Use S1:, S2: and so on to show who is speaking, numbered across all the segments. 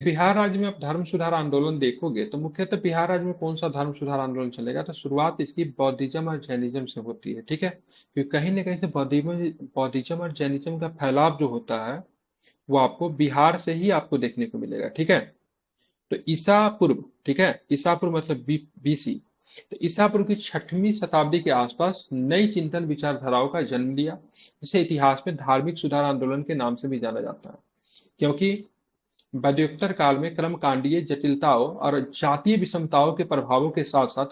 S1: बिहार राज्य में आप धर्म सुधार आंदोलन देखोगे तो मुख्यतः बिहार राज्य में कौन सा धर्म सुधार आंदोलन चलेगा, तो शुरुआत इसकी बौद्धिज्म और जैनिज्म से होती है। ठीक है, क्योंकि कहीं ना कहीं से बौद्धिज्म और जैनिज्म का फैलाव जो होता है वो आपको बिहार से ही आपको देखने को मिलेगा। ठीक है, तो ईसा पूर्व, ठीक है, ईसा पूर्व मतलब बीसी, तो ईसा पूर्व की 6वीं शताब्दी के आसपास नई चिंतन विचारधाराओं का जन्म लिया, जिसे इतिहास में धार्मिक सुधार आंदोलन के नाम से भी जाना जाता है। क्योंकि वैद्योत्तर काल में क्रमकांडीय जटिलताओं और जातीय विषमताओं के प्रभावों के साथ साथ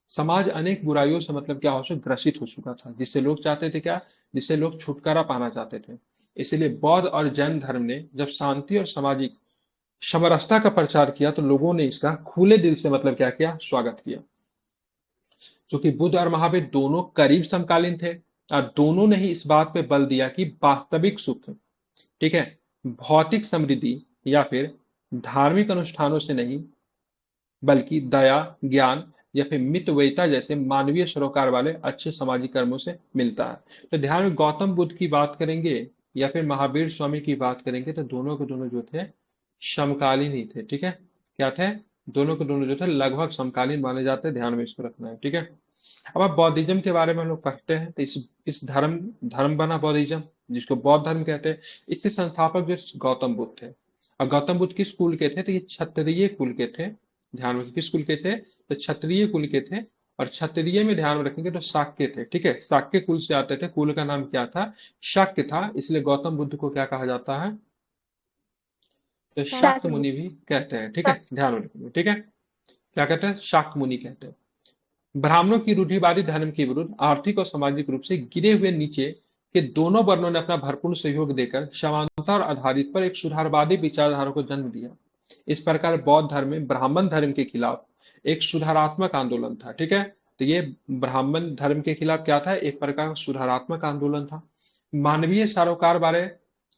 S1: समाज अनेक बुराइयों से मतलब क्या हो ग्रसित हो चुका था, जिससे लोग चाहते थे क्या, जिससे लोग छुटकारा पाना चाहते थे। इसलिए बौद्ध और जैन धर्म ने जब शांति और सामाजिक समरसता का प्रचार किया तो लोगों ने इसका खुले दिल से मतलब क्या किया, स्वागत किया। चूंकि बुद्ध और महावीर दोनों करीब समकालीन थे और दोनों ने ही इस बात पे बल दिया कि वास्तविक सुख, ठीक है, भौतिक समृद्धि या फिर धार्मिक अनुष्ठानों से नहीं, बल्कि दया, ज्ञान या फिर मितव्ययिता जैसे मानवीय सरोकार वाले अच्छे सामाजिक कर्मों से मिलता है। तो ध्यान में गौतम बुद्ध की बात करेंगे या फिर महावीर स्वामी की बात करेंगे तो दोनों के दोनों जो थे समकालीन ही थे। ठीक है, क्या थे, दोनों के दोनों जो थे लगभग समकालीन माने जाते हैं, ध्यान में इसको रखना है। ठीक है, अब आप बौद्धिज्म के बारे में हम लोग पढ़ते हैं तो इस धर्म धर्म बना बौद्धिज्म, जिसको बौद्ध धर्म कहते हैं। इसके संस्थापक जो गौतम बुद्ध थे। और गौतम बुद्ध किस कुल के थे, तो ये क्षत्रिय कुल के थे। ध्यान में किस कुल के थे, तो क्षत्रिय कुल के थे। और क्षत्रिय में ध्यान में रखेंगे तो शाक्य थे। ठीक है, शाक्य कुल से आते थे, कुल का नाम क्या था, शाक्य था, इसलिए गौतम बुद्ध को क्या कहा जाता है, तो शाक्य
S2: शाक्य।
S1: मुनि भी कहते हैं। ठीक है, ध्यान में रखेंगे। ठीक है, क्या कहते हैं, शाक्य मुनि कहते हैं। ब्राह्मणों की रूढ़िवादी धर्म के विरुद्ध आर्थिक और सामाजिक रूप से गिरे हुए नीचे के दोनों वर्णों ने अपना भरपूर सहयोग देकर समानता और आधारित पर एक सुधारवादी विचारधारा को जन्म दिया। इस प्रकार बौद्ध धर्म में ब्राह्मण धर्म के खिलाफ एक सुधारात्मक आंदोलन था। ठीक है, तो ये ब्राह्मण धर्म के खिलाफ क्या था, एक प्रकार का सुधारात्मक आंदोलन था। मानवीय सरोकार वाले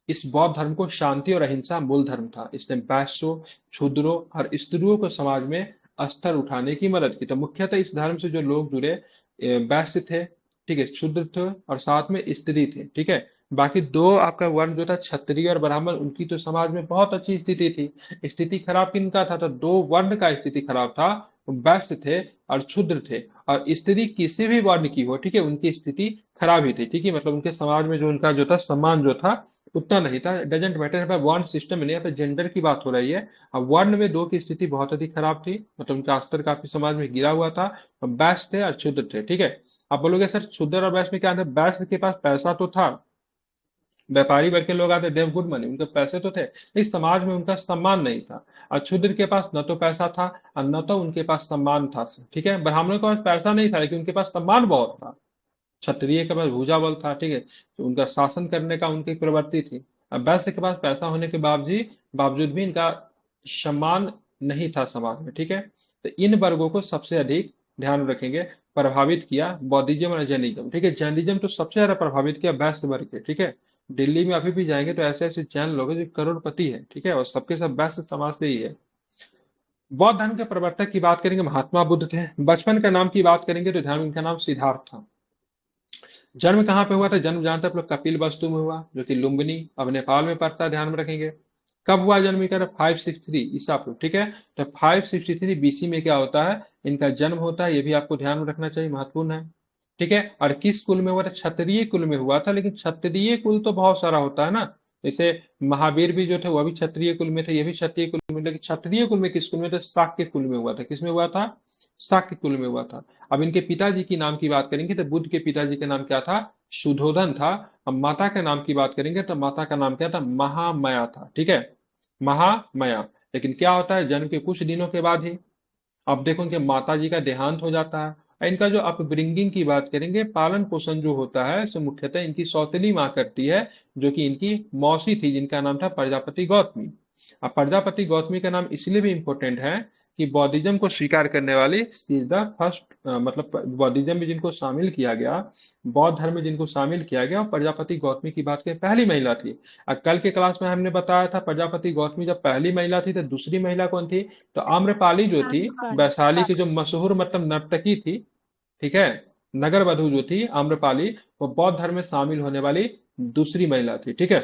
S1: इस बौद्ध धर्म को शांति और अहिंसा मूल धर्म था। इसने वैश्यों, शूद्रों और स्त्रियों को समाज में स्तर उठाने की मदद की। तो मुख्यतः इस धर्म से जो लोग जुड़े वैश्य थे, ठीक है, शूद्र थे और साथ में स्त्री थे। ठीक है, बाकी दो आपका वर्ण जो था क्षत्रिय और ब्राह्मण, उनकी तो समाज में बहुत अच्छी स्थिति थी। स्थिति खराब किनका था, तो दो वर्ण का स्थिति खराब था, वैश्य थे और शूद्र थे। और स्त्री किसी भी वर्ण की हो, ठीक है, उनकी स्थिति खराब ही थी। ठीक है, मतलब उनके समाज में जो उनका जो था सम्मान जो था उतना नहीं था। डजेंट मैटर, यहाँ पे वर्ण सिस्टम में नहीं, यहाँ पे जेंडर की बात हो रही है। अब वर्ण में दो की स्थिति बहुत अधिक खराब थी, मतलब उनका स्तर काफी समाज में गिरा हुआ था। वैश्य थे और शूद्र थे। ठीक है, आप बोलोगे सर शूद्र और वैश्य में क्या था, वैश्य के पास पैसा तो था, व्यापारी वर्ग के लोग आते, देव गुड मनी, उनके पैसे तो थे, लेकिन समाज में उनका सम्मान नहीं था। और शूद्र के पास न तो पैसा था और न तो उनके पास सम्मान था। ठीक है, ब्राह्मणों के पास पैसा नहीं था लेकिन उनके पास सम्मान बहुत था। क्षत्रिय के पास भूजा बल था, ठीक है, तो उनका शासन करने का उनकी प्रवृत्ति थी। अब वैश्य के पास पैसा होने के बावजूद भी इनका सम्मान नहीं था समाज में। ठीक है, तो इन वर्गों को सबसे अधिक ध्यान में रखेंगे प्रभावित किया बौद्धिज्म और जैनिज्म। ठीक है, जैनिज्म तो सबसे ज्यादा प्रभावित किया वैश्य वर्ग के। ठीक है, दिल्ली में अभी भी जाएंगे तो ऐसे ऐसे जैन लोग हैं जो करोड़पति है। ठीक है, और सबके सब वैश्य समाज से ही है। बौद्ध धर्म के प्रवर्तक की बात करेंगे, महात्मा बुद्ध थे। बचपन का नाम की बात करेंगे तो ध्यान में इनका नाम सिद्धार्थ था। जन्म कहाँ पे हुआ था, जन्म जानते हैं आप लोग, कपिल वस्तु में हुआ, जो कि लुम्बिनी अब नेपाल में पड़ता है, ध्यान में रखेंगे। कब हुआ जन्म इनका, 563 ईसा पूर्व। ठीक है, तो 563 बीसी में क्या होता है, इनका जन्म होता है, ये भी आपको ध्यान में रखना चाहिए, महत्वपूर्ण है। ठीक है, और किस कुल में हुआ था, क्षत्रिय कुल में हुआ था। लेकिन क्षत्रिय कुल तो बहुत सारा होता है ना, जैसे महावीर भी जो थे वह भी क्षत्रिय कुल में थे, ये भी क्षत्रिय कुल में, लेकिन क्षत्रिय कुल में किस कुल में था, शाक्य कुल में हुआ था। किसमें हुआ था, शाक्य कुल में हुआ था। अब इनके पिताजी की नाम की बात करेंगे तो बुद्ध के पिताजी का नाम क्या था, सुधोधन था। अब माता के नाम की बात करेंगे तो माता का नाम क्या था, महामया था। ठीक है, महामया। लेकिन क्या होता है, जन्म के कुछ दिनों के बाद ही अब देखो इनके माता जी का देहांत हो जाता है। और इनका जो अपब्रिंगिंग की बात करेंगे, पालन पोषण जो होता है सो मुख्यतः इनकी सौतेली माँ करती है, जो कि इनकी मौसी थी, जिनका नाम था प्रजापति गौतमी। अब प्रजापति गौतमी का नाम इसलिए भी इंपॉर्टेंट है कि बौद्धिज्म को स्वीकार करने वाली शी इज द फर्स्ट, मतलब बौद्धिज्म में जिनको शामिल किया गया, बौद्ध धर्म में जिनको शामिल किया गया, और प्रजापति गौतमी की बात करें पहली महिला थी। और कल के क्लास में हमने बताया था प्रजापति गौतमी जब पहली महिला थी तो दूसरी महिला कौन थी, तो आम्रपाली जो थी,
S2: आम्रपाली।
S1: वैशाली की जो मशहूर मतलब नर्तकी थी, ठीक है, नगर वधु जो थी आम्रपाली, वो बौद्ध धर्म में शामिल होने वाली दूसरी महिला थी। ठीक है,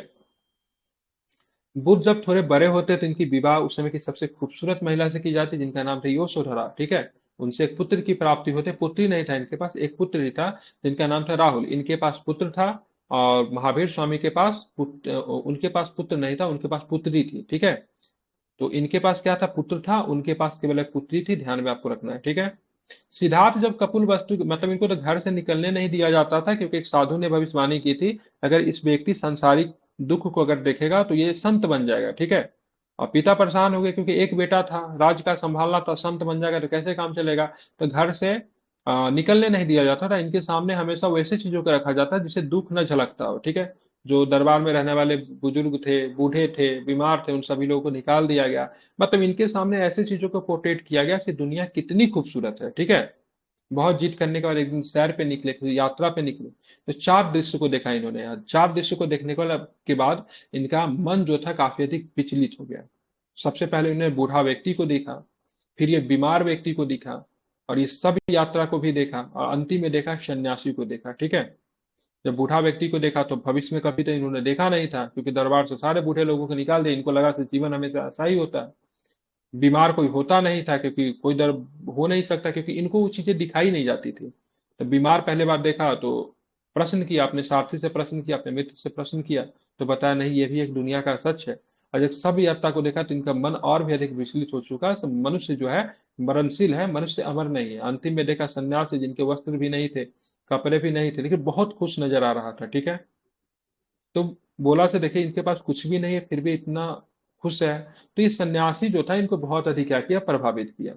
S1: बुद्ध जब थोड़े बड़े होते तो इनकी विवाह उस समय की सबसे खूबसूरत महिला से की जाती, जिनका नाम था योशोधरा। ठीक है, उनसे एक पुत्र की प्राप्ति होते, पुत्री नहीं था इनके पास, एक पुत्र ही था जिनका नाम था राहुल। इनके पास पुत्र था, और महावीर स्वामी के पास पुत्र, उनके पास पुत्र नहीं था, उनके पास पुत्री थी। ठीक है, तो इनके पास क्या था, पुत्र था, उनके पास केवल एक पुत्री थी, ध्यान में आपको रखना है। ठीक है, सिद्धार्थ जब कपिल वस्तु मतलब इनको तो घर से निकलने नहीं दिया जाता था, क्योंकि एक साधु ने भविष्यवाणी की थी, अगर इस व्यक्ति सांसारिक दुख को अगर देखेगा तो ये संत बन जाएगा। ठीक है, और पिता परेशान हो गए, क्योंकि एक बेटा था, राज्य का संभालना था, संत बन जाएगा तो कैसे काम चलेगा। तो घर से निकलने नहीं दिया जाता था, इनके सामने हमेशा वैसे चीजों को रखा जाता जिससे दुख न झलकता हो। ठीक है, जो दरबार में रहने वाले बुजुर्ग थे, बूढ़े थे, बीमार थे, उन सभी लोगों को निकाल दिया गया। मतलब इनके सामने ऐसी चीजों को पोर्ट्रेट किया गया कि दुनिया कितनी खूबसूरत है। ठीक है, बहुत जीत करने के बाद एक दिन सैर पे निकले, किसी यात्रा पे निकले, तो चार दृश्य को देखा इन्होंने। यार चार दृश्य को देखने के बाद इनका मन जो था काफी अधिक विचलित हो गया। सबसे पहले इन्होंने बूढ़ा व्यक्ति को देखा, फिर ये बीमार व्यक्ति को देखा, और ये सब यात्रा को भी देखा, और अंतिम में देखा सन्यासी को देखा। ठीक है, जब बूढ़ा व्यक्ति को देखा तो भविष्य में कभी तो इन्होंने देखा नहीं था, क्योंकि दरबार से सारे बूढ़े लोगों को निकाल दिया, इनको लगा कि जीवन हमेशा ऐसा ही होता है। बीमार कोई होता नहीं था, क्योंकि कोई दर हो नहीं सकता, क्योंकि इनको वो चीजें दिखाई नहीं जाती थी। तो बीमार पहले बार देखा तो प्रश्न किया, अपने सारथी से प्रश्न किया, अपने मित्र से प्रश्न किया, तो बताया नहीं, ये भी एक दुनिया का सच है। और जब सब यात्रा को देखा तो इनका मन और भी अधिक विचलित हो चुका। तो मनुष्य जो है मरणशील है, मनुष्य अमर नहीं है। अंतिम में देखा सन्यासी, जिनके वस्त्र भी नहीं थे, कपड़े भी नहीं थे, लेकिन बहुत खुश नजर आ रहा था। ठीक है, तो बोला से देखिए इनके पास कुछ भी नहीं है, फिर भी इतना खुश है। तो ये सन्यासी जो था इनको बहुत अधिक क्या किया, प्रभावित किया।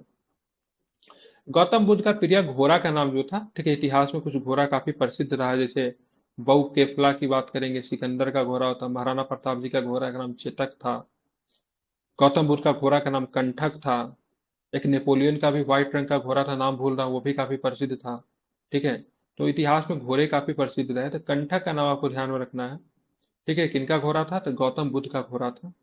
S1: गौतम बुद्ध का प्रिय घोड़ा का नाम जो था, ठीक है, इतिहास में कुछ घोड़ा काफी प्रसिद्ध रहा है, जैसे बऊ केफला की बात करेंगे, सिकंदर का घोड़ा होता, महाराणा प्रताप जी का घोड़ा का नाम चेतक था, गौतम बुद्ध का घोड़ा का नाम कंठक था, एक नेपोलियन का भी व्हाइट रंग का घोड़ा था, नाम भूल रहा हूँ, वो भी काफी प्रसिद्ध था। ठीक है, तो इतिहास में घोड़े काफी प्रसिद्ध रहे, तो कंठक का नाम आपको ध्यान में रखना है। ठीक है, किनका घोड़ा था, तो गौतम बुद्ध का घोड़ा था।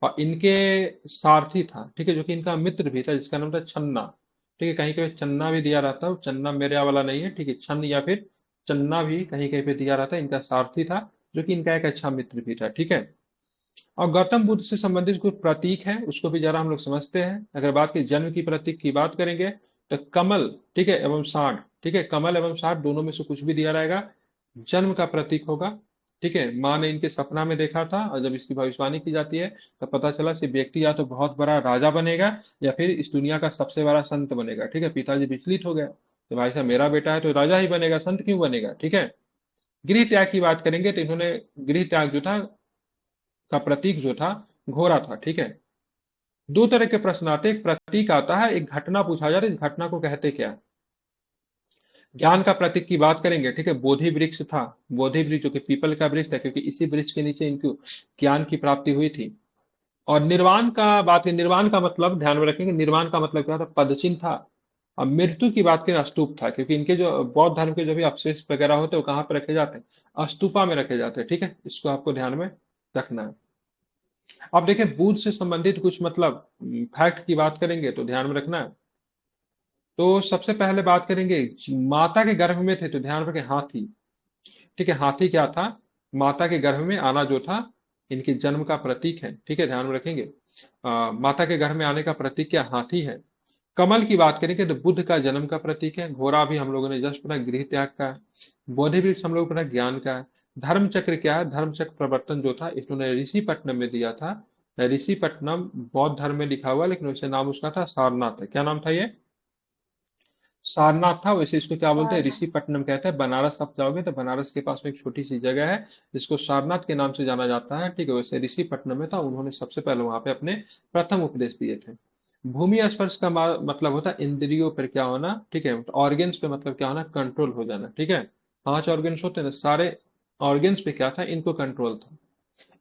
S1: और इनके सारथी था, ठीक है, जो कि इनका मित्र भी था, जिसका नाम था छन्ना। ठीक है, कहीं कहीं चन्ना भी दिया रहता है, चन्ना मेरे वाला नहीं है। ठीक है, छन्न या फिर चन्ना भी कहीं कहीं पे दिया रहता है, इनका सारथी था, जो कि इनका एक अच्छा मित्र भी था। ठीक है, और गौतम बुद्ध से संबंधित कुछ प्रतीक है, उसको भी जरा हम लोग समझते हैं। अगर बात की जन्म की प्रतीक की बात करेंगे, तो कमल, ठीक है, एवं सांड। ठीक है, कमल एवं सांड दोनों में से कुछ भी दिया रहेगा, जन्म का प्रतीक होगा। ठीक है, माँ ने इनके सपना में देखा था, और जब इसकी भविष्यवाणी की जाती है तो पता चला कि व्यक्ति या तो बहुत बड़ा राजा बनेगा, या फिर इस दुनिया का सबसे बड़ा संत बनेगा। ठीक है, पिताजी विचलित हो गया, तो भाई साहब मेरा बेटा है तो राजा ही बनेगा, संत क्यों बनेगा। ठीक है, गृह त्याग की बात करेंगे तो इन्होंने गृह त्याग जो था का प्रतीक जो था घोड़ा था। ठीक है, दो तरह के प्रश्न आते हैं, एक प्रतीक आता है, एक घटना पूछा जाता है, इस घटना को कहते क्या। ज्ञान का प्रतीक की बात करेंगे, ठीक है, बोधि वृक्ष था, बोधि वृक्ष जो कि पीपल का वृक्ष था, क्योंकि इसी वृक्ष के नीचे इनको ज्ञान की प्राप्ति हुई थी। और निर्वाण का बात करें, निर्वाण का मतलब ध्यान में रखेंगे, निर्वाण का मतलब क्या था, पदचिन्ह था। और मृत्यु की बात करें, स्तूप था, क्योंकि इनके जो बौद्ध धर्म के जो भी अवशेष वगैरह होते हैं वो कहाँ पे रखे जाते हैं, स्तूपा में रखे जाते हैं। ठीक है, इसको आपको ध्यान में रखना है। अब देखें बुद्ध से संबंधित कुछ मतलब फैक्ट की बात करेंगे तो ध्यान में रखना है। तो सबसे पहले बात करेंगे, माता के गर्भ में थे तो ध्यान रखें हाथी। ठीक है, हाथी क्या था, माता के गर्भ में आना जो था इनके जन्म का प्रतीक है। ठीक है, ध्यान में रखेंगे, माता के गर्भ में आने का प्रतीक क्या, हाथी है। कमल की बात करेंगे तो बुद्ध का जन्म का प्रतीक है। घोड़ा भी हम लोगों ने जस्ट पढ़ा, गृह त्याग का है। बोधि वृक्ष हम लोग पढ़ा, ज्ञान का है। धर्म चक्र क्या है, धर्म चक्र प्रवर्तन जो था इन्होंने ऋषिपट्टनम में दिया था। ऋषिपट्टनम बौद्ध धर्म में लिखा हुआ, लेकिन वैसे नाम उसका था सारनाथ है। क्या नाम था ये, सारनाथ था। वैसे इसको क्या बोलते हैं,
S2: हाँ।
S1: ऋषिपट्टनम कहते हैं। बनारस आप जाओगे तो बनारस के पास में एक छोटी सी जगह है जिसको सारनाथ के नाम से जाना जाता है। ठीक है, वैसे ऋषिपट्टनम में था, उन्होंने सबसे पहले वहां पे अपने प्रथम उपदेश दिए थे। भूमि स्पर्श का मतलब होता है इंद्रियों पर क्या होना। ठीक है, ऑर्गेन्स पे मतलब क्या होना, कंट्रोल हो जाना। ठीक है, पांच ऑर्गेन्स होते हैं ना, सारे ऑर्गेन्स पे क्या था, इनको कंट्रोल था।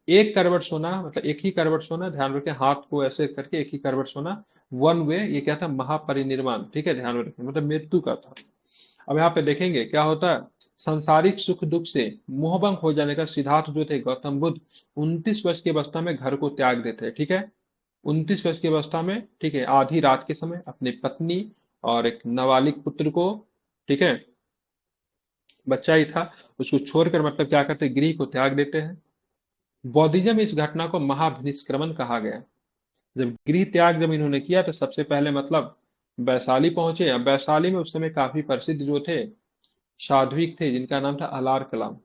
S1: एक करवट सोना, मतलब एक ही करवट सोना, ध्यान रखें, हाथ को ऐसे करके एक ही करवट सोना, वन वे, ये क्या था, महापरिनिर्वाण। ठीक है, ध्यान में रखें, मतलब मृत्यु का था। अब यहाँ पे देखेंगे क्या होता है, सांसारिक सुख दुख से मोहभंग हो जाने का सिद्धार्थ जो थे गौतम बुद्ध 29 वर्ष की अवस्था में घर को त्याग देते हैं। ठीक है, 29 वर्ष की अवस्था में, ठीक है, आधी रात के समय अपनी पत्नी और एक नाबालिग पुत्र को, ठीक है, बच्चा ही था, उसको छोड़कर मतलब क्या करते, गृह को त्याग देते हैं। बौद्धिज्म में इस घटना को महाभिनिष्क्रमण कहा गया। जब गृह त्याग जब इन्होंने किया तो सबसे पहले मतलब वैशाली पहुंचे। अब वैशाली में उस समय काफी प्रसिद्ध जो थे साध्विक थे जिनका नाम था अलार कलाम,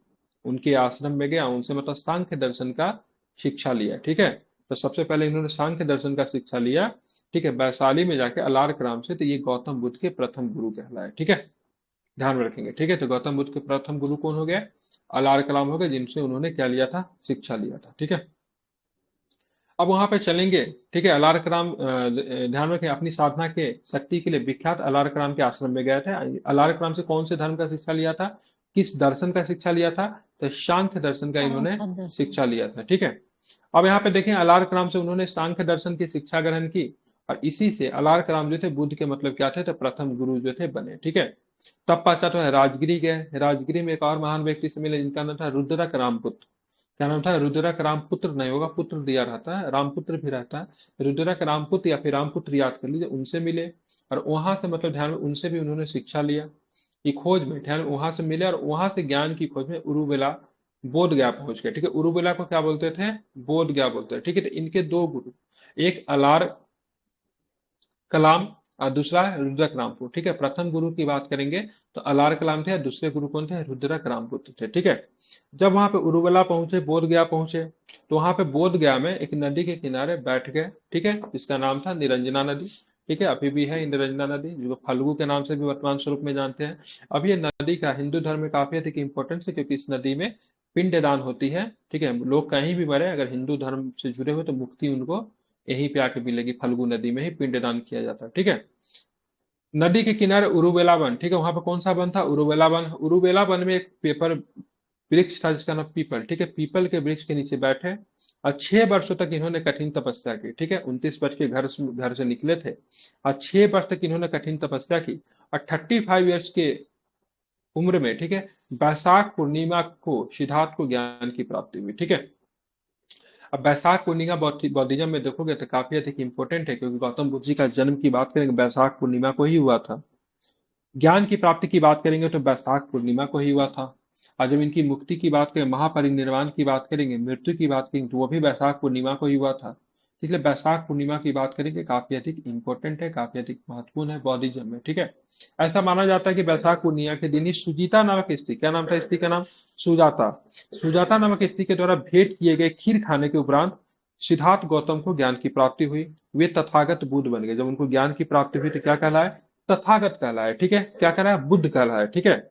S1: उनके आश्रम में गया, उनसे मतलब सांख्य दर्शन का शिक्षा लिया। ठीक है, तो सबसे पहले इन्होंने सांख्य दर्शन का शिक्षा लिया। ठीक है, वैशाली में जाके अलार कलाम से, तो ये गौतम बुद्ध के प्रथम गुरु कहलाए। ठीक है, ध्यान में रखेंगे। ठीक है, तो गौतम बुद्ध के प्रथम गुरु कौन हो गया? अलार कलाम हो गए, जिनसे उन्होंने क्या लिया था? शिक्षा लिया था। ठीक है, अब वहां पे चलेंगे। ठीक है, अलारकराम ध्यान रखें अपनी साधना के शक्ति के लिए विख्यात अलारकराम के आश्रम में गए थे। अलारकराम से कौन से धर्म का शिक्षा लिया था? किस दर्शन का शिक्षा लिया था? तो सांख्य दर्शन का इन्होंने
S2: सांख्य दर्शन।
S1: शिक्षा लिया था। ठीक है, अब यहाँ पे देखें अलारकराम से उन्होंने सांख्य दर्शन की शिक्षा ग्रहण की, और इसी से अलारकराम जो थे बुद्ध के मतलब क्या थे? तो प्रथम गुरु जो थे बने। ठीक है, तब पश्चात है राजगिरी गए। राजगिरी में एक और महान व्यक्ति से मिले जिनका नाम था रुद्रक रामपुत्र। क्या नाम था? रुद्रक रामपुत्र नहीं होगा, पुत्र दिया रहता है, रामपुत्र भी रहता है। रुद्रक रामपुत्र या फिर रामपुत्र याद कर लीजिए, उनसे मिले। और वहां से मतलब ध्यान में उनसे भी उन्होंने शिक्षा लिया की खोज में। ध्यान में वहां से मिले और वहां से ज्ञान की खोज में उरुवेला बोध गया पहुंच गए। ठीक है, उरुवेला को क्या बोलते थे? बोध गया बोलते हैं। ठीक है, तो इनके दो गुरु, एक अलार कलाम और दूसरा है रुद्रक रामपुर। ठीक है, प्रथम गुरु की बात करेंगे तो अलार कलाम थे, और दूसरे गुरु कौन थे? रुद्रक रामपुत्र थे। ठीक है, जब वहां पे उरुवला पहुंचे, बोध गया पहुंचे, तो वहां पे बोध गया में एक नदी के किनारे बैठ गए। ठीक है, इसका नाम था निरंजना नदी। ठीक है, अभी भी है निरंजना नदी, जो फल्गु के नाम से भी वर्तमान स्वरूप में जानते हैं। अब ये नदी का हिंदू धर्म में काफी अधिक इंपॉर्टेंस है, क्योंकि इस नदी में पिंड दान होती है। ठीक है, लोग कहीं भी मरे अगर हिंदू धर्म से जुड़े हुए तो मुक्ति उनको यहीं पे आके मिलेगी, फल्गु नदी में ही पिंडदान किया जाता है। ठीक है, नदी के किनारे उरुवेला वन। ठीक है, वहां पर कौन सा वन था? उरुवेला वन। उरुवेला वन में एक पेपर वृक्ष था जिसका नाम पीपल। ठीक है, पीपल के वृक्ष के नीचे बैठे और 6 वर्षों तक इन्होंने कठिन तपस्या की। ठीक है, 29 वर्ष के घर से निकले थे और 6 वर्ष तक इन्होंने कठिन तपस्या की। और 35 ईयर्स के उम्र में, ठीक है, बैसाख पूर्णिमा को सिद्धार्थ को ज्ञान की प्राप्ति हुई। ठीक है, अब बैसाख पूर्णिमा बौद्धिज्म में देखोगे तो काफी अधिक इंपॉर्टेंट है, क्योंकि गौतम बुद्ध जी का जन्म की बात करेंगे बैसाख पूर्णिमा को ही हुआ था। ज्ञान की प्राप्ति की बात करेंगे तो बैसाख पूर्णिमा को ही हुआ था। और जब इनकी मुक्ति की बात करें, महापरिनिर्वाण की बात करेंगे, मृत्यु की बात करेंगे, तो वो भी बैसाख पूर्णिमा को ही हुआ था। इसलिए बैसाख पूर्णिमा की बात करेंगे काफी अधिक इंपॉर्टेंट है, काफी अधिक महत्वपूर्ण है बौद्धिज्म में। ठीक है, ऐसा माना जाता है कि बैसाख पूर्णिमा के दिन ही सुजीता नामक स्त्री, क्या नाम था स्त्री का नाम? सुजाता। सुजाता नामक स्त्री के द्वारा भेंट किए गए खीर खाने के उपरांत सिद्धार्थ गौतम को ज्ञान की प्राप्ति हुई। वे तथागत बुद्ध बन गए। जब उनको ज्ञान की प्राप्ति हुई तो क्या कहलाए? तथागत कहलाए। ठीक है, क्या कहलाए? बुद्ध कहलाए। ठीक है,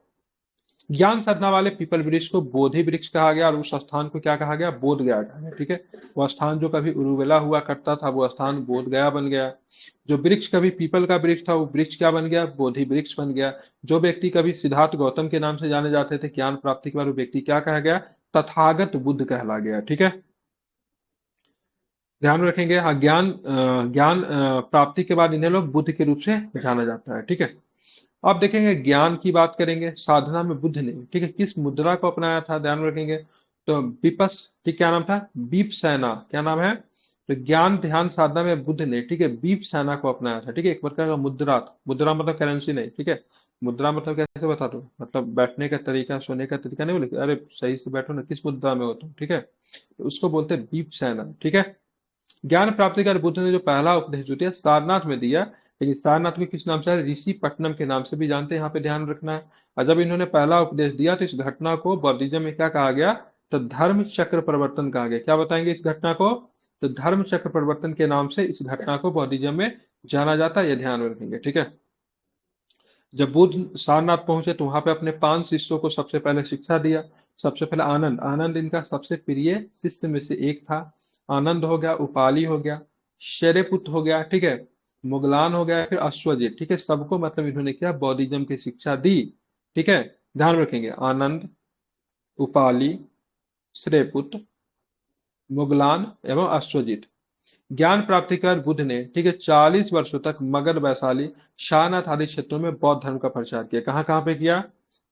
S1: ज्ञान साधना वाले पीपल वृक्ष को बोधि वृक्ष कहा गया, और उस स्थान को क्या कहा गया? बोध गया कहा गया। ठीक है, वह स्थान जो कभी उरुवेला हुआ करता था वो स्थान बोध गया बन गया। जो वृक्ष कभी पीपल का वृक्ष था वो वृक्ष क्या बन गया? बोधि वृक्ष बन गया। जो व्यक्ति कभी सिद्धार्थ गौतम के नाम से जाने जाते थे ज्ञान प्राप्ति के बाद, वो व्यक्ति क्या कहा गया? तथागत बुद्ध कहला गया। ठीक है, ध्यान रखेंगे। हाँ, ज्ञान प्राप्ति के बाद इन्हें लोग बुद्ध के रूप से जाना जाता है। ठीक है, अब देखेंगे ज्ञान की बात करेंगे। साधना में बुद्ध ने, ठीक है, किस मुद्रा को अपनाया था? ध्यान रखेंगे तो विपस, ठीक, क्या नाम था? बीप सेना। क्या नाम है? तो ज्ञान ध्यान साधना में बुद्ध ने, ठीक है, बीप सेना को अपनाया था। ठीक है, एक प्रकार का मुद्रा था। मुद्रा मतलब करेंसी नहीं। ठीक है, मुद्रा मतलब कैसे बता दो, मतलब बैठने का तरीका, सोने का तरीका नहीं बोले, अरे सही से बैठो ना, किस मुद्रा में हो तुम। ठीक है, तो उसको बोलते हैं बीप सेना। ठीक है, ज्ञान प्राप्ति कर बुद्ध ने जो पहला उपदेश जो दिया सारनाथ में दिया, लेकिन सारनाथ में किस नाम से है? ऋषि पट्टनम के नाम से भी जानते हैं, यहाँ पे ध्यान रखना है। और जब इन्होंने पहला उपदेश दिया तो इस घटना को बौद्धिज्म में क्या कहा गया? तो धर्म चक्र परिवर्तन कहा गया। क्या बताएंगे इस घटना को? तो धर्म चक्र परिवर्तन के नाम से इस घटना को बौद्धिज्म में जाना जाता है, ये ध्यान में रखेंगे। ठीक है, जब बुद्ध सारनाथ पहुंचे तो वहां पे अपने 5 शिष्यों को सबसे पहले शिक्षा दिया। सबसे पहले आनंद, आनंद इनका सबसे प्रिय शिष्य में से एक था। आनंद हो गया, उपाली हो गया, शरेपुत्र हो गया, ठीक है, मुगलान हो गया, फिर अश्वजित। ठीक है, सबको मतलब इन्होंने क्या? बौद्धिज्म की शिक्षा दी। ठीक है, ध्यान रखेंगे आनंद, उपाली, श्रेयपुत्र, मुगलान एवं अश्वजित। ज्ञान प्राप्ति कर बुद्ध ने, ठीक है, 40 वर्षों तक मगध, वैशाली, शाहनाथ आदि क्षेत्रों में बौद्ध धर्म का प्रचार किया। कहाँ कहाँ पे किया?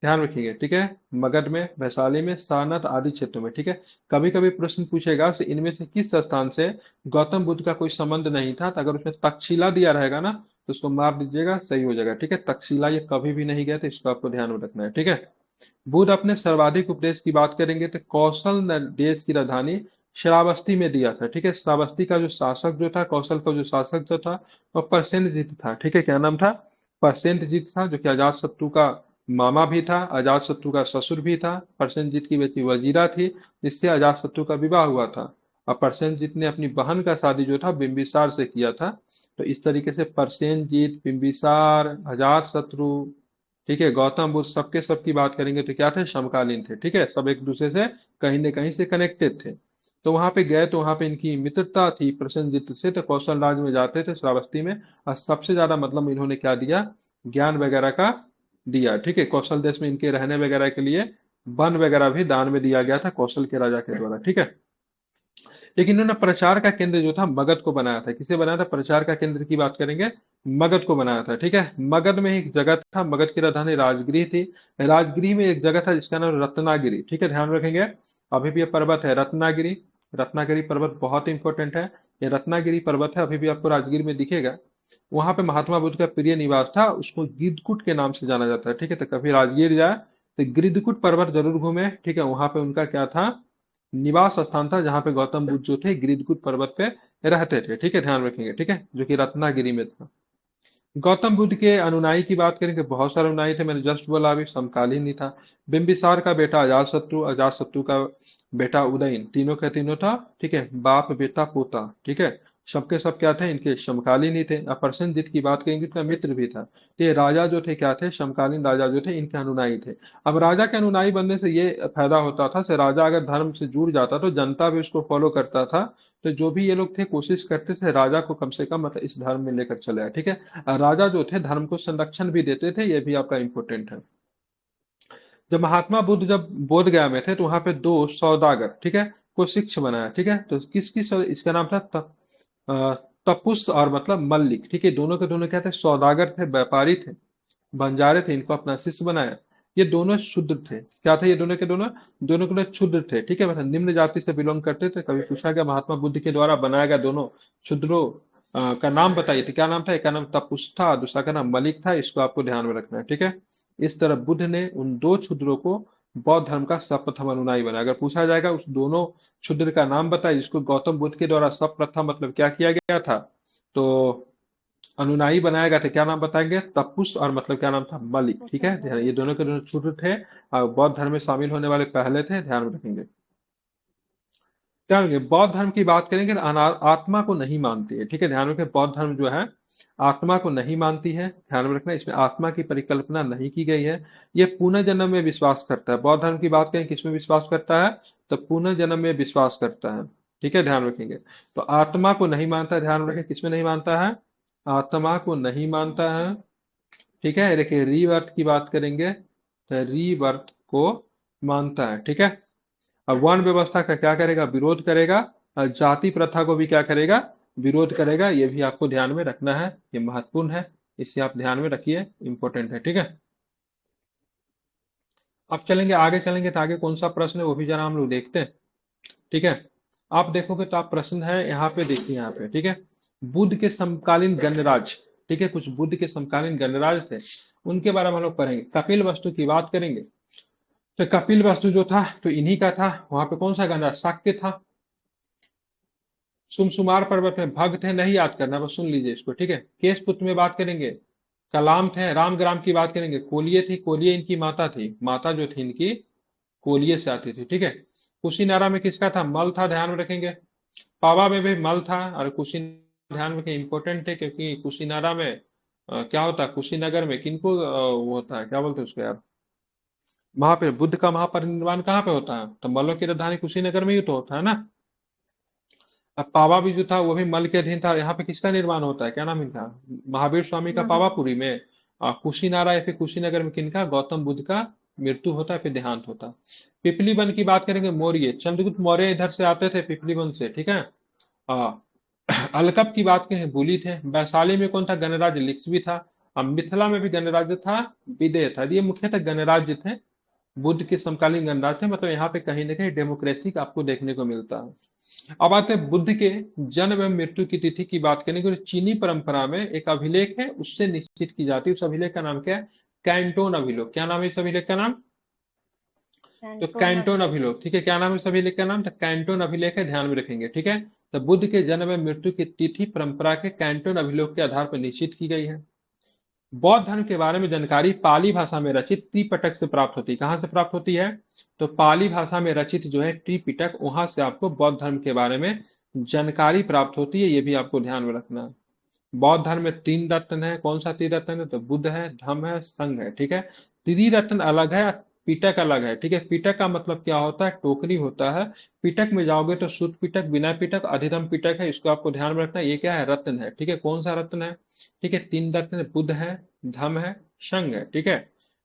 S1: ध्यान रखिएगा। ठीक है, मगध में, वैशाली में, सारनाथ आदि क्षेत्रों में। ठीक है, कभी कभी प्रश्न पूछेगा से इनमें से किस स्थान से गौतम बुद्ध का कोई संबंध नहीं था, तो अगर उसमें तक्षशिला दिया रहेगा ना तो उसको मार दीजिएगा, सही हो जाएगा। ठीक है, तक्षशिला ये कभी भी नहीं गए थे, इसको आपको ध्यान में रखना है। ठीक है, बुद्ध अपने सर्वाधिक उपदेश की बात करेंगे तो कौशल देश की राजधानी श्रावस्ती में दिया था। ठीक है, श्रावस्ती का जो शासक जो था, कौशल का जो शासक जो था, वो प्रसेनजीत था। ठीक है, क्या नाम था? प्रसेनजीत था, जो कि अजात शत्रु का मामा भी था, अजात शत्रु का ससुर भी था। प्रसेनजीत की बेटी वजीरा थी, जिससे अजात शत्रु का विवाह हुआ था। और प्रसेनजीत ने अपनी बहन का शादी जो था बिंबिसार से किया था। तो इस तरीके से प्रसेनजीत, बिंबिसार, अजातशत्रु, ठीक है, गौतम बुद्ध, सबके सब की बात करेंगे तो क्या थे? समकालीन थे। ठीक है, सब एक दूसरे से कहीं न कहीं से कनेक्टेड थे। तो वहां पे गए तो वहां पे इनकी मित्रता थी प्रसेनजीत से। तो कौशल राज में जाते थे, श्रावस्ती में, और सबसे ज्यादा मतलब इन्होंने क्या दिया? ज्ञान वगैरह का दिया। ठीक है, कौशल देश में इनके रहने वगैरह के लिए वन वगैरह भी दान में दिया गया था कौशल के राजा के द्वारा। ठीक है, लेकिन इन्होंने प्रचार का केंद्र जो था मगध को बनाया था। किसे बनाया था? प्रचार का केंद्र की बात करेंगे, मगध को बनाया था। ठीक है, मगध में एक जगह था, मगध की राजधानी राजगृह थी। राजगृह में एक जगह था जिसका नाम रत्नागिरी। ठीक है, ध्यान रखेंगे, अभी भी ये पर्वत है रत्नागिरी। रत्नागिरी पर्वत बहुत इंपॉर्टेंट है। ये रत्नागिरी पर्वत है, अभी भी आपको राजगीर में दिखेगा। वहां पे महात्मा बुद्ध का प्रिय निवास था, उसको गिद्धकूट के नाम से जाना जाता है। ठीक है, तो कभी राजगीर जाए तो गिद्धकूट पर्वत जरूर घूमे। ठीक है, वहां पे उनका क्या था? निवास स्थान था, जहां पे गौतम बुद्ध जो थे गिरिधकूट पर्वत पे रहते थे। ठीक है, ध्यान रखेंगे। ठीक है, जो कि रत्नागिरी में था। गौतम बुद्ध के अनुनायी की बात करें तो बहुत सारे अनुनायी थे, मैंने जस्ट बोला अभी, समकालीन ही था। बिंबिसार का बेटा अजातशत्रु, अजातशत्रु का बेटा उदयन, तीनों का तीनों था। ठीक है, बाप बेटा पोता। ठीक है, सबके सब क्या थे? इनके समकालीन ही थे। अब प्रसेनजीत की बात करेंगे तो मित्र भी था। तो ये राजा जो थे क्या थे? समकालीन राजा जो थे इनके अनुनायी थे। अब राजा के अनुनायी बनने से ये फायदा होता था से राजा अगर धर्म से जुड़ जाता तो जनता भी उसको फॉलो करता था। तो जो भी ये लोग थे कोशिश करते थे राजा को कम से कम मतलब इस धर्म में लेकर चले आए। ठीक है, राजा जो थे धर्म को संरक्षण भी देते थे, ये भी आपका इंपॉर्टेंट है। जब महात्मा बुद्ध जब बोध गया में थे तो वहां पे दो सौदागर, ठीक है, को शिष्य बनाया। ठीक है, तो इसका नाम था तपुस और मतलब मल्लिक। ठीक है, दोनों के दोनों क्या थे? सौदागर थे, व्यापारी थे, बंजारे थे, इनको अपना शिष्य बनाया। ये दोनों शूद्र थे। क्या थे ये दोनों के दोनों? दोनों के दोनों शूद्र थे। ठीक है, मतलब निम्न जाति से बिलोंग करते थे। कभी पूछा गया महात्मा बुद्ध के द्वारा बनाया गया दोनों शूद्रों का नाम बताइए, तो क्या नाम था? एक का नाम तपुस था, दूसरा का नाम मलिक था। इसको आपको ध्यान में रखना है। ठीक है, इस तरह बुद्ध ने उन दो क्षुद्रों को बौद्ध धर्म का सर्वप्रथम अनुयायी बनाया। अगर पूछा जाएगा उस दोनों क्षुद्र का नाम बताइए जिसको गौतम बुद्ध के द्वारा सर्वप्रथम मतलब क्या किया गया था, तो अनुनायी बनाया गया था, क्या नाम बताएंगे? तपुस और मतलब क्या नाम था? मलिक। ठीक है, ये दोनों के दोनों छूट थे और बौद्ध धर्म में शामिल होने वाले पहले थे। ध्यान में रखेंगे। ध्यान रखेंगे, बौद्ध धर्म की बात करेंगे तो आत्मा को नहीं मानती है। ठीक है, ध्यान रखें, बौद्ध धर्म जो है आत्मा को नहीं मानती है। ध्यान में रखना, इसमें आत्मा की परिकल्पना नहीं की गई है। ये पुनर्जन्म में विश्वास करता है। बौद्ध धर्म की बात करें किसमें विश्वास करता है? तो पुनर्जन्म में विश्वास करता है। ठीक है, ध्यान रखेंगे। तो आत्मा को नहीं मानता है, ध्यान रखें, किसमें नहीं मानता है? आत्मा को नहीं मानता है। ठीक है, देखिए रीबर्थ की बात करेंगे तो रीबर्थ को मानता है। ठीक है, अब वर्ण व्यवस्था का क्या करेगा? विरोध करेगा। और जाति प्रथा को भी क्या करेगा? विरोध करेगा। ये भी आपको ध्यान में रखना है, ये महत्वपूर्ण है, इसे आप ध्यान में रखिए, इंपॉर्टेंट है। ठीक है, अब चलेंगे आगे, चलेंगे तो आगे कौन सा प्रश्न है वो भी जरा हम लोग देखते हैं। ठीक है, आप देखोगे तो आप प्रश्न है यहाँ पे, देखिए यहाँ पे। ठीक है, बुद्ध के समकालीन गणराज, ठीक है, कुछ बुद्ध के समकालीन गणराज थे, उनके बारे में हम लोग पढ़ेंगे। कपिल वस्तु की बात करेंगे तो कपिल वस्तु जो था तो इन्हीं का था। वहां पे कौन सा गणराज? शाक्य था। सुमसुमार पर्वत में भक्त थे, नहीं याद करना, बस सुन लीजिए इसको। ठीक है, केशपुत्र में बात करेंगे कलाम थे। रामग्राम की बात करेंगे कोलिये थी, कोलिये इनकी माता थी, माता जो थी इनकी कोलिये से आती थी। ठीक है, कुशीनारा में किसका था? मल था, ध्यान में रखेंगे। पावा में भी मल था। और कुशीनारा ध्यान रखें, इंपॉर्टेंट है, क्योंकि कुशीनारा में क्या होता है? कुशीनगर में किनको वो होता है, क्या बोलते हैं उसको यार, वहां पे बुद्ध का महापरिनिर्वाण कहाँ पे होता है? तो मल्लों की राजधानी कुशीनगर में ही तो होता है ना। अब पावा भी जो था वो भी मल के अधीन था। यहाँ पे किसका निर्माण होता है? क्या नाम इनका? महावीर स्वामी का पावापुरी में। कुशीनारा या फिर कुशीनगर में किनका? गौतम बुद्ध का मृत्यु होता है, फिर देहांत होता है। पिपली वन की बात करेंगे मौर्य, चंद्रगुप्त मौर्य इधर से आते थे पिपली वन से। ठीक है, आ, अलकप की बात करें बुली थे। वैशाली में कौन था? गणराज्य लिच्छवी था। और मिथिला में भी गणराज्य था, विदेह था। ये मुख्यतः गणराज्य थे, बुद्ध के समकालीन गणराज्य थे। मतलब यहाँ पे कहीं ना कहीं डेमोक्रेसी का आपको देखने को मिलता है। अब आते हैं बुद्ध के जन्म एवं मृत्यु की तिथि की बात करेंगे तो चीनी परंपरा में एक अभिलेख है, उससे निश्चित की जाती है। उस अभिलेख का नाम क्या है? कैंटोन अभिलेख। क्या नाम है इस अभिलेख का नाम? तो
S2: कैंटोन
S1: कैंटोन
S2: अभिलेख।
S1: अभिलेख, ठीक है, क्या नाम है इस अभिलेख का नाम? तो कैंटोन अभिलेख है, ध्यान में रखेंगे, ठीक है। तो बुद्ध के जन्म एवं मृत्यु की तिथि परंपरा के कैंटोन अभिलेख के आधार पर निश्चित की गई है। बौद्ध धर्म के बारे में जानकारी पाली भाषा में रचित त्रिपिटक से प्राप्त होती है। कहाँ से प्राप्त होती है? तो पाली भाषा में रचित जो है त्रिपिटक, वहां से आपको बौद्ध धर्म के बारे में जानकारी प्राप्त होती है, ये भी आपको ध्यान में रखना है। बौद्ध धर्म में तीन रत्न है, कौन सा तीन रत्न है? तो बुद्ध है, धम्म है, संघ है, ठीक है। त्रिरत्न अलग है, पिटक अलग है, ठीक है। पिटक का मतलब क्या होता है? टोकरी होता है। पिटक में जाओगे तो शुद्ध पिटक, बिना पिटक, अधिधम पिटक है, इसको आपको ध्यान में रखना है। ये क्या है? रत्न है, ठीक है। कौन सा रत्न है? ठीक है, तीन रत्न है, बुद्ध है, धम्म है, संघ है, ठीक है।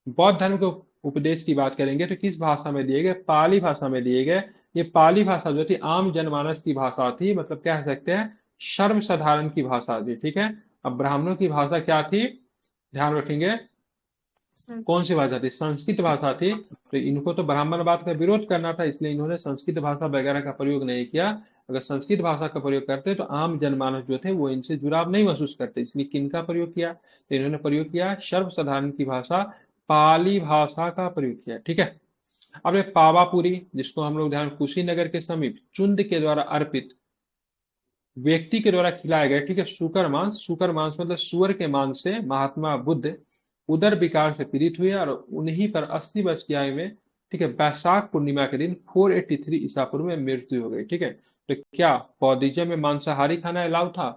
S1: बौद्ध धर्म के उपदेश की बात करेंगे तो किस भाषा में दिए गए? पाली भाषा में दिए गए। ये पाली भाषा जो थी आम जनमानस की भाषा थी, मतलब कह सकते हैं सर्वसाधारण की भाषा थी, ठीक है। अब ब्राह्मणों की भाषा क्या थी? ध्यान रखेंगे, कौन सी
S2: संस्कृत।
S1: भाषा थी? संस्कृत भाषा थी। तो इनको तो ब्राह्मणवाद का विरोध करना था, इसलिए इन्होंने संस्कृत भाषा वगैरह का प्रयोग नहीं किया। अगर संस्कृत भाषा का प्रयोग करते तो आम जनमानस जो थे वो इनसे जुड़ाव नहीं महसूस करते, इसलिए किनका प्रयोग किया? तो इन्होंने प्रयोग किया सर्वसाधारण की भाषा पाली भाषा का प्रयोग किया, ठीक है। अब ये पावापुरी, जिसको हम लोग ध्यान, कुशीनगर के समीप चुंद के द्वारा अर्पित व्यक्ति के द्वारा खिलाया गया, ठीक है, सूकर मांस। सूकर मांस मतलब सुअर के मांस से महात्मा बुद्ध उदर विकार से पीड़ित हुए और उन्हीं पर 80 वर्ष की आयु में, ठीक है, वैशाख पूर्णिमा के दिन 483 ईसा पूर्व में मृत्यु हो गई, ठीक है। तो क्या बौद्धिज्म में मांसाहारी खाना अलाउ था?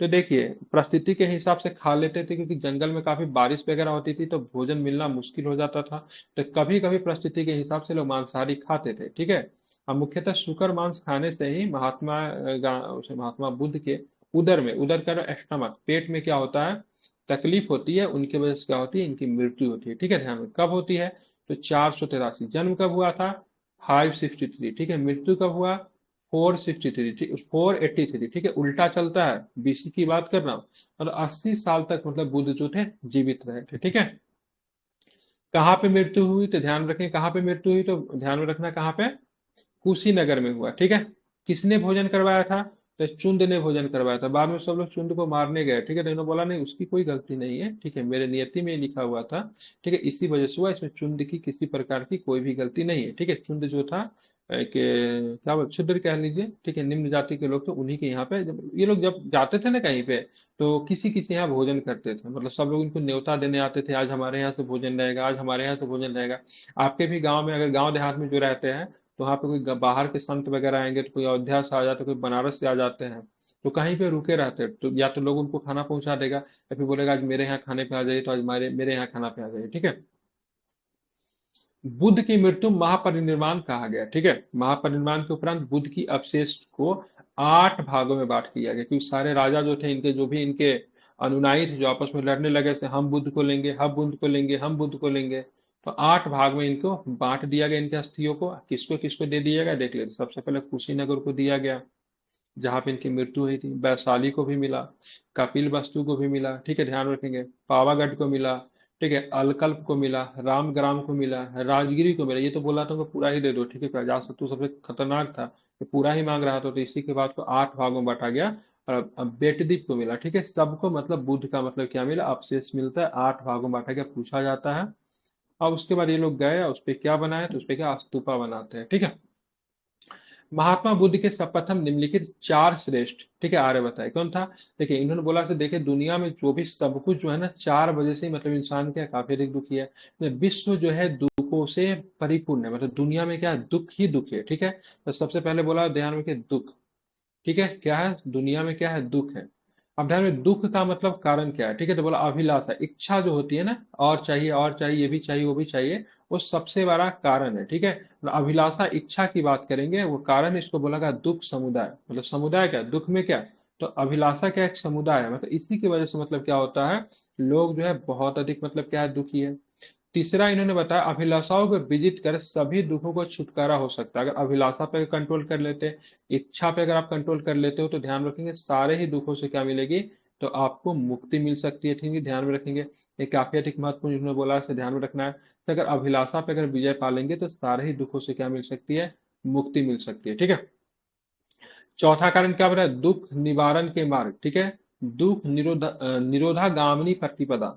S1: तो देखिए, परिस्थिति के हिसाब से खा लेते थे, क्योंकि जंगल में काफी बारिश वगैरह होती थी तो भोजन मिलना मुश्किल हो जाता था। तो कभी कभी परिस्थिति के हिसाब से लोग मांसाहारी खाते थे, ठीक है। अब मुख्यतः शुकर मांस खाने से ही महात्मा बुद्ध के उदर में, उदर का स्टमक, पेट में क्या होता है? तकलीफ होती है, उनकी वजह से क्या होती है? इनकी मृत्यु होती है, ठीक है। ध्यान में, कब होती है? तो 483। जन्म कब हुआ था? 563, ठीक है। मृत्यु कब हुआ? 463, ठीक, 483, ठीक है। उल्टा चलता है, बीसी की बात कर रहा हूँ। और 80 साल तक मतलब बुद्ध जो थे जीवित रहे थे, ठीक है। कहाँ पे मृत्यु हुई? तो ध्यान रखें, कहाँ पे मृत्यु हुई? तो ध्यान में रखना कहाँ पे? कुशीनगर में हुआ, ठीक है। किसने भोजन करवाया था? तो चुंद ने भोजन करवाया था। बाद में सब लोग चुंद को मारने गए, ठीक है, तो इन्होंने बोला नहीं, उसकी कोई गलती नहीं है, ठीक है, मेरे नियति में लिखा हुआ था, ठीक है, इसी वजह से हुआ, इसमें चुंद की किसी प्रकार की कोई भी गलती नहीं है, ठीक है। चुंद जो था कि क्या बोल, क्षुद्र कह लीजिए, ठीक है, निम्न जाति के लोग, तो उन्हीं के यहाँ पे जब ये लोग जब जाते थे ना कहीं पे, तो किसी किसी यहाँ भोजन करते थे, मतलब सब लोग इनको न्योता देने आते थे, आज हमारे यहाँ से भोजन रहेगा, आज हमारे यहाँ से भोजन रहेगा। आपके भी गांव में, अगर गांव देहात में जो रहते हैं, तो वहाँ पे कोई बाहर के संत वगैरह आएंगे, तो कोई अयोध्या से आ जाते, कोई बनारस से आ जाते हैं, तो कहीं पे रुके रहते हैं, तो या तो लोग उनको खाना पहुंचा देगा, या फिर बोलेगा आज मेरे यहाँ खाने पे आ जाइए, तो आज मेरे मेरे यहाँ खाना पे आ जाइए, ठीक है। बुद्ध की मृत्यु महापरिनिर्वाण कहा गया, ठीक है। महापरिनिर्वाण के उपरांत बुद्ध की अवशेष को 8 भागों में बांट दिया गया, क्योंकि सारे राजा जो थे इनके, जो भी इनके अनुयायी थे, जो आपस में लड़ने लगे थे, हम बुद्ध को लेंगे, हम बुद्ध को लेंगे, हम बुद्ध को लेंगे, तो 8 भाग में इनको बांट दिया गया। इनके अस्थियों को किसको किसको दे दिया गया, देख लेते। सबसे पहले कुशीनगर को दिया गया, जहां पे इनकी मृत्यु हुई थी। वैशाली को भी मिला, कपिल वस्तु को भी मिला, ठीक है, ध्यान रखेंगे। पावागढ़ को मिला, ठीक है, अलकल्प को मिला, रामग्राम को मिला, राजगिरी को मिला। ये तो बोला था उनको पूरा ही दे दो, ठीक है, अजातशत्रु सबसे खतरनाक था, ये पूरा ही मांग रहा था, तो इसी के बाद को 8 भागों में बांटा गया। और अब बेटद्वीप को मिला, ठीक है। सबको मतलब बुद्ध का मतलब क्या मिला? अवशेष मिलता है, 8 भागों में बांटा गया, पूछा जाता है। अब उसके बाद ये लोग गए और उस पर क्या बनाए? तो उस पर क्या स्तूपा बनाते हैं, ठीक है। महात्मा बुद्ध के प्रथम निम्नलिखित 4 श्रेष्ठ, ठीक है, आर्य बताए, कौन था? देखिए, इन्होंने बोला से, देखिए, दुनिया में जो भी सब कुछ जो है ना, 4 वजह से ही मतलब इंसान क्या है, काफी अधिक दुखी है। तो विश्व जो है दुखों से परिपूर्ण है, मतलब दुनिया में क्या है? दुख ही दुख है, ठीक है। तो सबसे पहले बोला ध्यान में कि दुख, ठीक है, क्या है? दुनिया में क्या है? दुख है। अब ध्यान में, दुख का मतलब कारण क्या है? ठीक है, तो बोला अभिलाषा, इच्छा जो होती है ना, और चाहिए और चाहिए, ये भी चाहिए वो भी चाहिए, वो सबसे बड़ा कारण है, ठीक है। तो अभिलाषा इच्छा की बात करेंगे, वो कारण, इसको बोला गया दुख समुदाय। मतलब समुदाय क्या? दुख में क्या? तो अभिलाषा क्या? एक समुदाय है, मतलब इसी की वजह से मतलब क्या होता है, लोग जो है बहुत अधिक मतलब क्या है, दुखी है। तीसरा इन्होंने बताया, अभिलाषाओं को विजित कर सभी दुखों को छुटकारा हो सकता है। अगर अभिलाषा पे कंट्रोल कर लेते, इच्छा पे अगर आप कंट्रोल कर लेते हो, तो ध्यान रखेंगे सारे ही दुखों से क्या मिलेगी? तो आपको मुक्ति मिल सकती है, ठीक है, ध्यान में रखेंगे। ये काफी अधिक महत्वपूर्ण इन्होंने बोला है, इसे ध्यान में रखना है। तो अगर अभिलाषा पे अगर विजय पा लेंगे, तो सारे ही दुखों से क्या मिल सकती है? मुक्ति मिल सकती है, ठीक है। चौथा कारण क्या बताया? दुख निवारण के मार्ग, ठीक है। दुख निरोधागामिनी प्रतिपदा,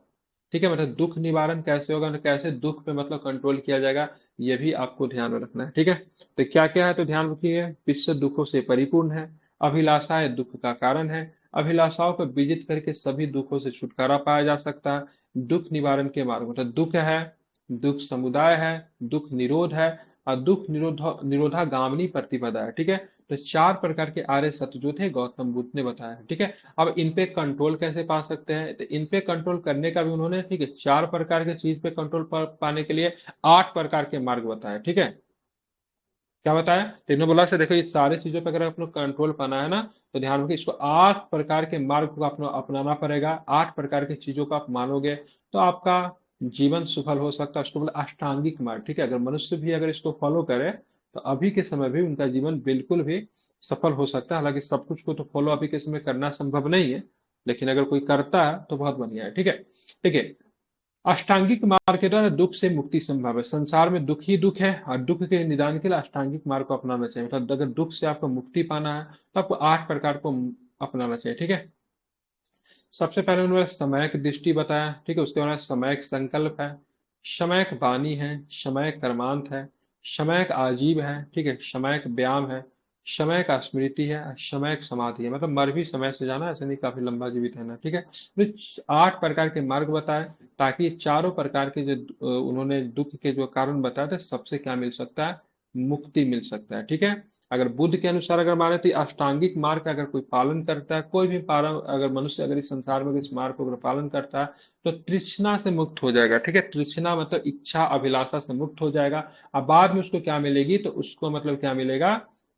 S1: ठीक है, मतलब दुख निवारण कैसे होगा, कैसे दुख पे मतलब कंट्रोल किया जाएगा, ये भी आपको ध्यान में रखना है। ठीक है, तो क्या क्या है, तो ध्यान रखिए। विश्व दुखों से परिपूर्ण है, अभिलाषाएं दुख का कारण है, अभिलाषाओं को विजित करके सभी दुखों से छुटकारा पाया जा सकता है, दुख निवारण के मार्ग, मतलब दुख है, दुख समुदाय है, दुख निरोध है, और दुख निरोधागामिनी प्रतिपदा है। ठीक है, तो चार प्रकार के आर्य सत्य जो थे गौतम बुद्ध ने बताया है। ठीक है, अब इन पे कंट्रोल कैसे पा सकते हैं, तो इन पे कंट्रोल करने का भी उन्होंने, ठीक है, चार प्रकार के चीज पे कंट्रोल पाने के लिए 8 प्रकार के मार्ग बताए। ठीक है, क्या बताया, तो इन्होंने बोला से देखो इस सारी चीजों पे अगर आपको कंट्रोल पाना है ना, तो ध्यान रखिए इसको 8 प्रकार के मार्ग को आपको अपनाना पड़ेगा। 8 प्रकार की चीजों को आप मानोगे तो आपका जीवन सफल हो सकता है। उसको बोला अष्टांगिक मार्ग। ठीक है, अगर मनुष्य भी अगर इसको फॉलो करे तो अभी के समय भी उनका जीवन बिल्कुल भी सफल हो सकता है। हालांकि सब कुछ को तो फॉलो अभी के समय करना संभव नहीं है, लेकिन अगर कोई करता है तो बहुत बढ़िया है। ठीक है, ठीक है, अष्टांगिक मार्ग के द्वारा दुख से मुक्ति संभव है। संसार में दुख ही दुख है, और दुख के निदान के लिए अष्टांगिक मार्ग को अपनाना चाहिए। मतलब अगर दुख से आपको मुक्ति पाना है तो आपको 8 प्रकार को अपनाना चाहिए। ठीक है, सबसे पहले उन्होंने समयक दृष्टि बताया। ठीक है, उसके बाद समयक संकल्प है, समयक वाणी है, समयक कर्मांत है, समयक आजीव है, ठीक है, समयक व्यायाम है, समयक स्मृति है, समयक समाधि है। मतलब मर भी समय से जाना, ऐसे नहीं काफी लंबा जीवित रहना। ठीक है, तो 8 प्रकार के मार्ग बताए, ताकि चारों प्रकार के जो उन्होंने दुख के जो कारण बताए थे सबसे क्या मिल सकता है, मुक्ति मिल सकता है। ठीक है, अगर बुद्ध के अनुसार अगर माने तो ये अष्टांगिक मार्ग का अगर कोई पालन करता है, कोई भी पालन, अगर मनुष्य अगर इस संसार में इस मार्ग को अगर पालन करता है तो तृष्णा से मुक्त हो जाएगा। ठीक है, तृष्णा मतलब इच्छा अभिलाषा से मुक्त हो जाएगा। अब बाद में उसको क्या मिलेगी, तो उसको मतलब क्या मिलेगा,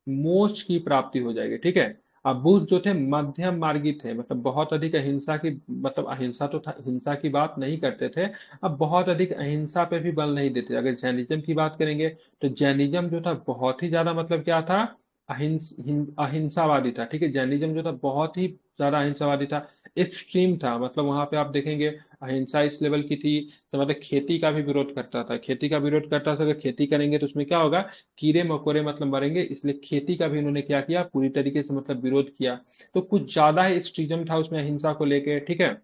S1: मोक्ष की प्राप्ति हो जाएगी। ठीक है, अब बुद्ध जो थे मध्यम मार्गी थे, मतलब बहुत अधिक अहिंसा की, मतलब अहिंसा तो था, हिंसा की बात नहीं करते थे। अब बहुत अधिक अहिंसा पे भी बल नहीं देते। अगर जैनिज्म की बात करेंगे तो जैनिज्म जो था बहुत ही ज्यादा मतलब क्या था, अहिंसावादी था। ठीक है, जैनिज्म जो था बहुत ही ज्यादा अहिंसावादी था, एक्सट्रीम था। मतलब वहां पे आप देखेंगे अहिंसा इस लेवल की थी, तो मतलब खेती का भी विरोध करता था, खेती का विरोध करता था। अगर खेती करेंगे तो उसमें क्या होगा, कीड़े मकोड़े मतलब मरेंगे, इसलिए खेती का भी इन्होंने क्या किया, पूरी तरीके से मतलब विरोध किया। तो कुछ ज्यादा ही एक्सट्रीजम था उसमें अहिंसा को लेके। ठीक है,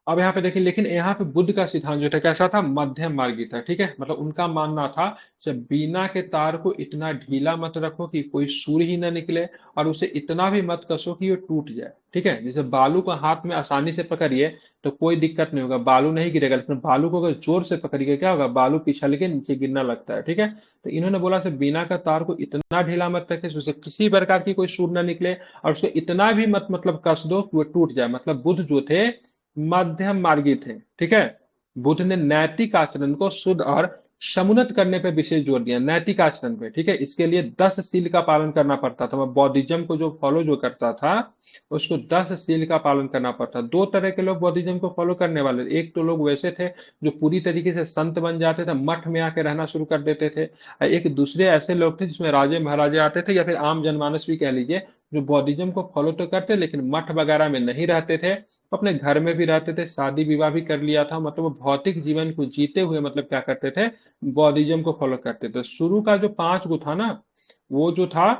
S1: अब यहाँ पे देखिए, लेकिन यहाँ पे बुद्ध का सिद्धांत जो था कैसा था, मध्यम मार्गी था। ठीक है, मतलब उनका मानना था जब बीना के तार को इतना ढीला मत रखो कि कोई सूर ही ना निकले, और उसे इतना भी मत कसो कि वो टूट जाए। ठीक है, जैसे बालू को हाथ में आसानी से पकड़िए तो कोई दिक्कत नहीं होगा, बालू नहीं गिरेगा, लेकिन बालू को अगर जोर से पकड़िए क्या होगा, बालू पिछल के नीचे गिरना लगता है। ठीक है, तो इन्होंने बोला से बीना का तार को इतना ढीला मत रखे उसे किसी प्रकार की कोई सूर ना निकले, और उसको इतना भी मत मतलब कस दो कि वो टूट जाए। मतलब बुद्ध जो थे मध्यम मार्गी थे। ठीक है, बुद्ध ने नैतिक आचरण को शुद्ध और समुन्नत करने पे विशेष जोर दिया, नैतिक आचरण पे। ठीक है, इसके लिए 10 शील का पालन करना पड़ता था। मैं बौद्धिज्म को जो फॉलो जो करता था उसको 10 शील का पालन करना पड़ता। दो तरह के लोग बौद्धिज्म को फॉलो करने वाले, एक तो लोग वैसे थे जो पूरी तरीके से संत बन जाते थे, मठ में आके रहना शुरू कर देते थे, और एक दूसरे ऐसे लोग थे जिसमें राजे महाराजे आते थे, या फिर आम जनमानस भी कह लीजिए, जो बौद्धिज्म को फॉलो तो करते लेकिन मठ वगैरह में नहीं रहते थे, अपने घर में भी रहते थे, शादी विवाह भी कर लिया था। मतलब वो भौतिक जीवन को जीते हुए मतलब क्या करते थे, बौद्धिज्म को फॉलो करते थे। शुरू का जो 5 गो था ना, वो जो था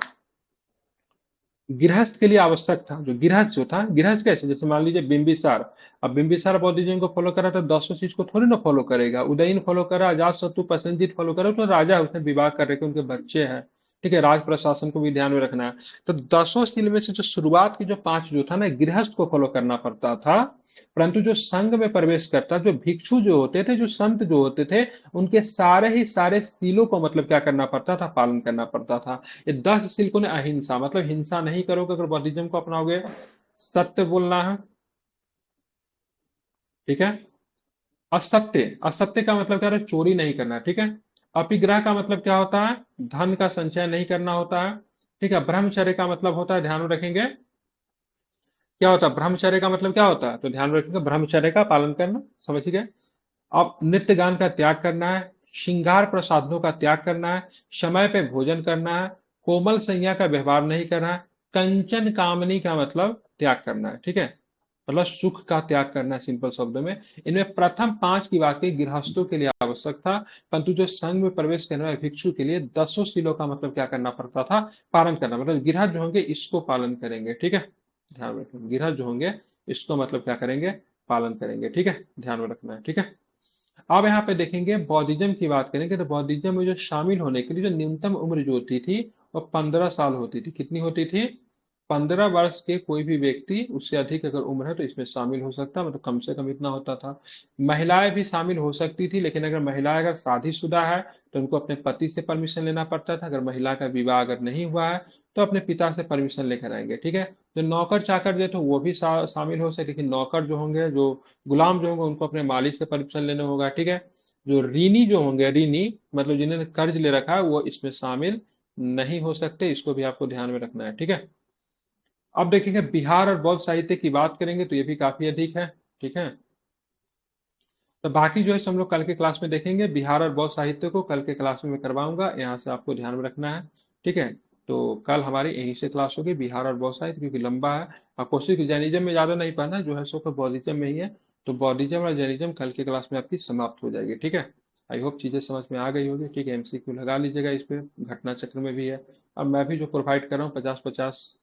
S1: गृहस्थ के लिए आवश्यक था। जो गृहस्थ जो था, गृहस्थ कैसे, जैसे मान लीजिए बिंबिसार, अब बिंबिसार बौद्धिज्म को फॉलो करा तो 10 चीज को थोड़ी ना फॉलो करेगा। उदयन फॉलो करा, अजात शत्रु प्रसेनजीत फॉलो करा, तो राजा है, उसने विवाह कर रखे, उनके बच्चे हैं। ठीक है, राज प्रशासन को भी ध्यान में रखना है। तो 10 शील में से जो शुरुआत की जो 5 जो था ना, गृहस्थ को फॉलो करना पड़ता था। परंतु जो संघ में प्रवेश करता, जो भिक्षु जो होते थे, जो संत जो होते थे, उनके सारे ही सारे शीलों को मतलब क्या करना पड़ता था, पालन करना पड़ता था। ये 10 शील को ना, अहिंसा मतलब हिंसा नहीं करोगे अगर बौद्धिज्म को अपनाओगे, सत्य बोलना है। ठीक है, असत्य, असत्य का मतलब क्या है, चोरी नहीं करना। ठीक है, अपिग्रह का मतलब क्या होता है, धन का संचय नहीं करना होता है। ठीक है, ब्रह्मचर्य का मतलब होता है, ध्यान में रखेंगे, क्या होता है ब्रह्मचर्य का मतलब, क्या होता है, तो ध्यान में रखेंगे ब्रह्मचर्य का पालन करना, समझ गए। अब नित्य गान का त्याग करना है, श्रृंगार प्रसाधनों का त्याग करना है, समय पे भोजन करना है, कोमल संज्ञा का व्यवहार नहीं करना है, कंचन कामनी का मतलब त्याग करना है। ठीक है, मतलब सुख का त्याग करना है सिंपल शब्दों में। इनमें प्रथम 5 की वाकई गृहस्थों के लिए आवश्यक था, परंतु जो संघ में प्रवेश करने वाले भिक्षु के लिए 10 शीलों का मतलब क्या करना पड़ता था, पालन करना। मतलब गृहस्थ जो होंगे इसको पालन करेंगे। ठीक है, ध्यान रखें, गृहस्थ जो होंगे इसको मतलब क्या करेंगे, पालन करेंगे। ठीक है, ध्यान में रखना है। ठीक है, अब यहाँ पे देखेंगे बौद्धिज्म की बात करेंगे तो बौद्धिज्म में जो शामिल होने के लिए जो न्यूनतम उम्र जो होती थी वो 15 साल होती थी। कितनी होती थी? 15 वर्ष के कोई भी व्यक्ति, उससे अधिक अगर उम्र है तो इसमें शामिल हो सकता है, मतलब कम से कम इतना होता था। महिलाएं भी शामिल हो सकती थी, लेकिन अगर महिला अगर शादीशुदा है तो उनको अपने पति से परमिशन लेना पड़ता था। अगर महिला का विवाह अगर नहीं हुआ है तो अपने पिता से परमिशन लेकर आएंगे। ठीक है, जो नौकर चाकर जो तो वो भी शामिल हो सके, लेकिन नौकर जो होंगे, जो गुलाम जो होंगे, उनको अपने मालिक से परमिशन लेना होगा। ठीक है, जो ऋणी जो होंगे, ऋणी मतलब जिन्होंने कर्ज ले रखा है, वो इसमें शामिल नहीं हो सकते। इसको भी आपको ध्यान में रखना है। ठीक है, अब देखेंगे बिहार और बौद्ध साहित्य की बात करेंगे तो ये भी काफी अधिक है। ठीक है, तो बाकी जो है सो हम लोग कल के क्लास में देखेंगे। बिहार और बौद्ध साहित्य को कल के क्लास में मैं करवाऊंगा, यहाँ से आपको ध्यान में रखना है। ठीक है, तो कल हमारी यहीं से क्लास होगी बिहार और बौद्ध साहित्य, क्योंकि लंबा है। आप कोशिश जैनिज्म में ज्यादा नहीं पढ़ना, जो है सो को बौद्धिज्म में ही है। तो बौद्धिज्म और जैनिज्म कल के क्लास में आपकी समाप्त हो जाएगी। ठीक है, आई होप चीजें समझ में आ गई होगी। ठीक है, एमसीक्यू लगा लीजिएगा इस पे, घटना चक्र में भी है। अब मैं भी जो प्रोवाइड कर रहा हूँ 50-50